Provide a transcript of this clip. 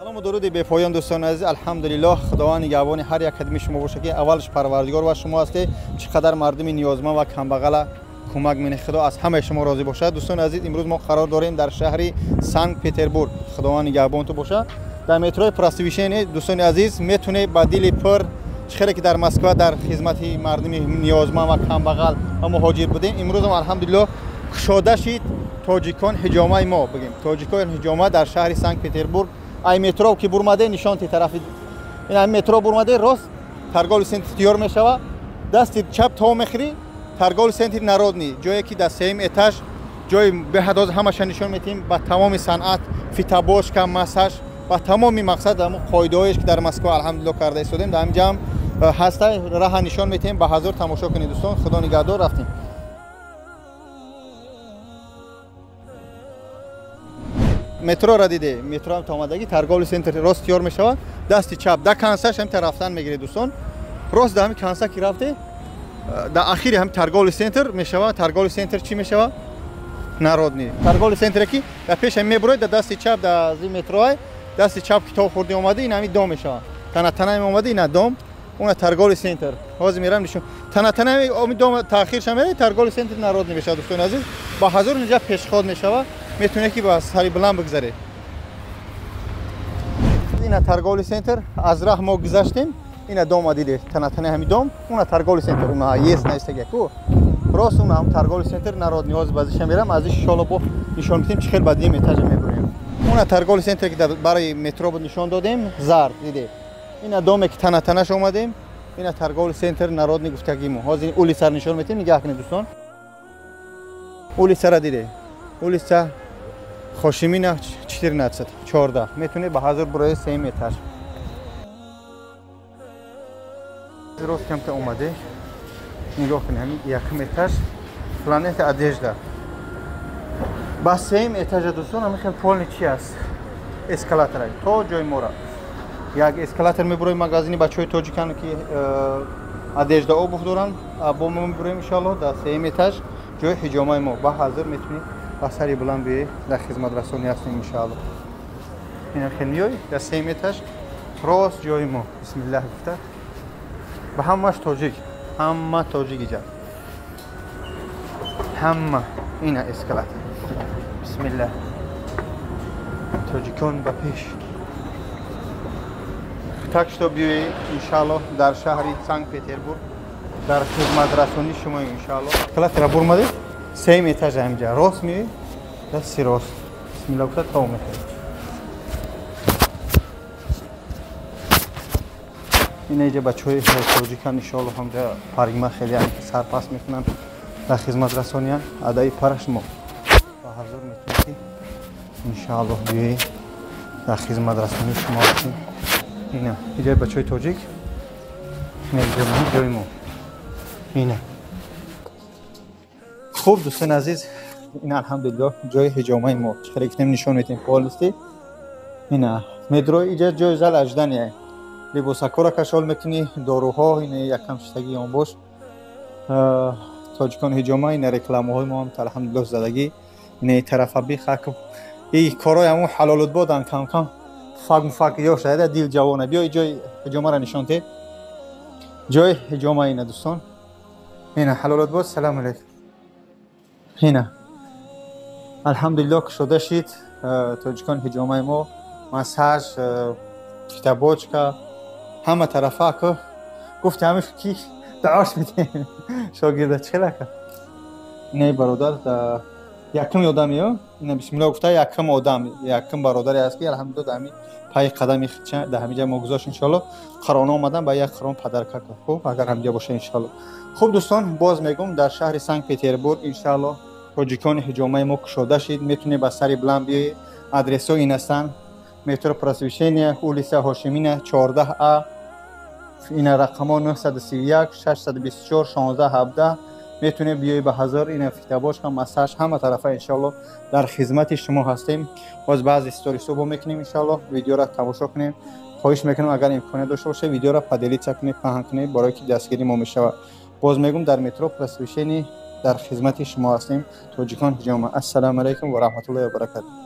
سلام و درود به پایان دوستان عزیز. الحمدلله خداوند نگهبان هر یک قدم شما باشه که اولش پروردگار و شما هستی. چقدر مردم نیازمند و کمبغل کمک می‌کنه. خدا از همه شما راضی باشه. دوستان عزیز امروز ما قرار داریم در شهر سنت پترزبورگ. خداوند نگهبان تو باشه. در مترو پراسویشن دوستان عزیز میتونه بدیل پر چخیره که در مسکو در خدمت مردم نیازمند و کمبغل و مهاجر بودیم. امروز هم الحمدلله کشاده شد تاجیکان حجامه ما بگیم. تاجیکان حجامه در شهر سنت پترزبورگ ای مترو که برماده نشان تی طرف این مترو برماده راست ترگال سنت تیار میشوه دست چپ تا میخری ترگال سنت نارودنی جایی که در سیم اتاج جای به حداز همش نشان میتیم با تمام صنعت فیتابوش کم مساج با تمام مقصد هم قاعده‌ایش که در مسکو الحمدلله کرده استودیم در اینجا هسته راه نشان میتیم با حضور تماشا کنید دوستان. خدا نگهدار. رفتیم مترو را دیده مترو هم تا آمدگی ترگال سنتر راست تیار میشود دست چپ در کنسش هم رفتن میگیره دوستان راست در همین کنسه که رفته در اخیر هم ترگال سنتر میشود. ترگال سنتر چی میشود نارودنی ترگال سنتر کی در پیش هم میبره در دست چپ در زی مترو دست چپ که تا خورده اومده این همین دام میشود تنه اومده این دام اون ترگال سنتر باز میرم نشون تنه امید دام تاخیرش میره ترگال سنتر نارودنی میشه دوستان عزیز. با حضور اینجا پیشخواد میشود میتونه که با سری بلند بگذره. این ترگال سنتر از راه ما گذشتیم این دام دیده تنه همین دام اون ترگال سنتر اون یس نیست کو راست اون هم ترگال سنتر نارود نیاز بازیش میرم ازش شالا با نشون میدیم چه خیلی بعدی میتاج میبریم. اون ترگال سنتر که برای مترو بود نشون دادیم زرد دیده این دام که تنش اومدیم این ترگال سنتر نارود نگفتگیمو حاضر اولی سر نشون میدیم نگاه کنید دوستان. اولی سر دیده اولی سر خوشیمینه 14 میتونه به حاضر برای 3 اتاج راست کم تا اومده نگاه کنید همین یکم اتاج پلانت ادژدا با 3 اتاج دوستان همین خیلی پول چی است اسکالاتر تو جای مورا یک اسکالاتر میبره مغازینی بچهای تاجیکان که ادژدا او بخورن با ما میبریم ان شاء الله در 3 اتاج جای حجامه ما با حاضر میتونی سری بلند به در خدمت رسانی هستیم ان شاء الله. این خیلیای در 3 اتاج راست جای ما بسم الله گفته به همش تاجیک همه تاجیک اینجا همه این اسکالات بسم الله تاجیکان به پیش تاکش تو بیایی ان شاء الله در شهر سنت پترزبورگ در خدمت رسانی شما ان شاء الله. اسکالات را برماده 3 اتاج اینجا راست می دستی راست بسم الله گفته تا اومده این اینجا بچه های تاجیکان ان شاء الله هم در پارگما خیلی سرپاس میکنن در خدمت رسانی ادای پرش ما با حضور میتونید ان شاء الله بیایی در خدمت رسانی شما هستیم. اینه اینجا بچه های تاجیک اینجا جای ما اینه خوب دوستان عزیز این الحمدلله جای حجامه ما خریدیم نشون میدیم پالیستی اینا مترو اینجا جای زل اجدانیه لباسا را کشال میکنی داروها این یکم شتگی اون باش تاجیکان حجامه این رکلامه های ما هم الحمدلله زدگی این طرف بی خاک این کارای همون حلالت بودن کم کم فاگ یا شاید دیل جوانه بیا جای حجامه را نشون ته جای حجامه اینه دوستان این حلالت بود. سلام علیکم هنا الحمدلله کشاده شد تاجیکان حجامه ما مساج فیتابوچکا همه طرفا که گفت همه کی دعاش میدیم شاگرده چه لکه نه برادر یکم یادم میاد این بسم الله گفته یکم آدم یکم برادری است که الحمدلله دمی پای قدمی خچن در همینجا ما گذاشت ان شاء الله قرانه اومدن با یک قران پدر کرد خب اگر همینجا باشه ان شاء الله. خب دوستان باز میگم در شهر سنت پترزبورگ ان شاء الله تاجیکان حجامه ما کشاده شد میتونه با سری بلند بیای آدرس ها این هستن مترو پراسویشن اولیسا هاشمینه 14A این رقم ها 931 624 16 17 میتونه بیای به حضور این فیتابوش هم مساج همه طرفه ان شاء الله در خدمت شما هستیم. باز بعض استوریس رو میکنیم ان شاء الله ویدیو را تماشا کنیم. خواهش میکنم اگر امکانات داشته باشه ویدیو را پدیلی چک کنید پهن کنید برای که دستگیری ما میشه. باز میگم در مترو پراسویشن در خدمت شما هستیم تاجیکان حجامه. السلام علیکم و رحمت الله و برکاته.